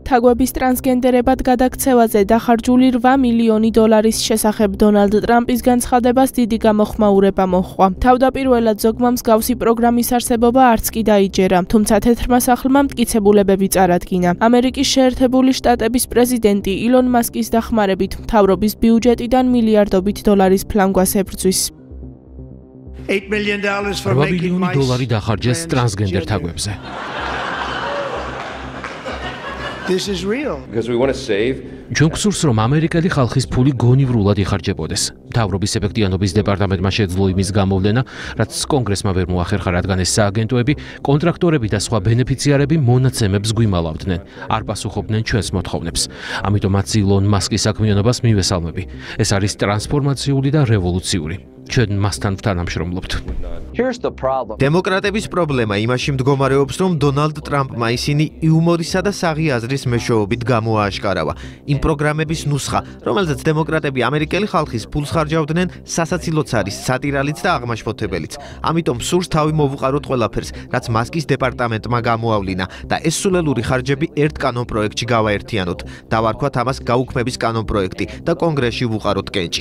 თაგვების ტრანსგენდერებად გადაქცევაზე დახარჯული 8 მილიონი დოლარის შესახებ დონალდ ტრამპის განცხადებას დიდი გამოხმაურება მოჰყვა. თავდაპირველად ზოგმა მსგავსი პროგრამის არსებობა არც კი დაიჯერა, თუმცა თეთრმა სახლმა მტკიცებულებები წარადგინა. ამერიკის შეერთებული შტატების პრეზიდენტი ილონ მასკის დახმარებით მთავრობის ბიუჯეტიდან მილიარდობით დოლარის ფლანგვას ებრძვის. $8 მილიონი დოლარი დახარჯეს ტრანსგენდერ თაგვებზე. ჩვენ გვსურს, რომ ამერიკელი ხალხის ფული გონივრულად იხარჯებოდეს. მთავრობის ეფექტიანობის დეპარტამენტმა შეძლო იმის გამოვლენა, რაც კონგრესმა ვერ მოახერხა, რადგან ეს სააგენტოები, კონტრაქტორები და სხვა ბენეფიციარები მონაცემებს გვიმალავდნენ, არ პასუხობდნენ ჩვენს მოთხოვნებს. ამიტომაც ილონ მასკის საქმიანობას მივესალმები. ეს არის ტრანსფორმაციული და რევოლუციური. ჩვენ მასთან ვთანამშრომლობთ. დემოკრატების პრობლემა იმაში მდგომარეობს, რომ დონალდ ტრამპმა ისინი იუმორისა და საღი აზრის მეშვეობით გამოააშკარავა. იმ პროგრამების ნუსხა, რომელზეც დემოკრატები ამერიკელი ხალხის ფულს ხარჯავდნენ, სასაცილოც არის, სატირალიც და აღმაშფოთებელიც. ამიტომ სურს თავი მოვუყაროთ ყველაფერს, რაც მასკის დეპარტამენტმა გამოავლინა და ეს სულელური ხარჯები ერთ კანონპროექტში გავაერთიანოთ. დავარქვათ ამას გაუქმების კანონპროექტი და კონგრესში ვუყაროთ კენჭი.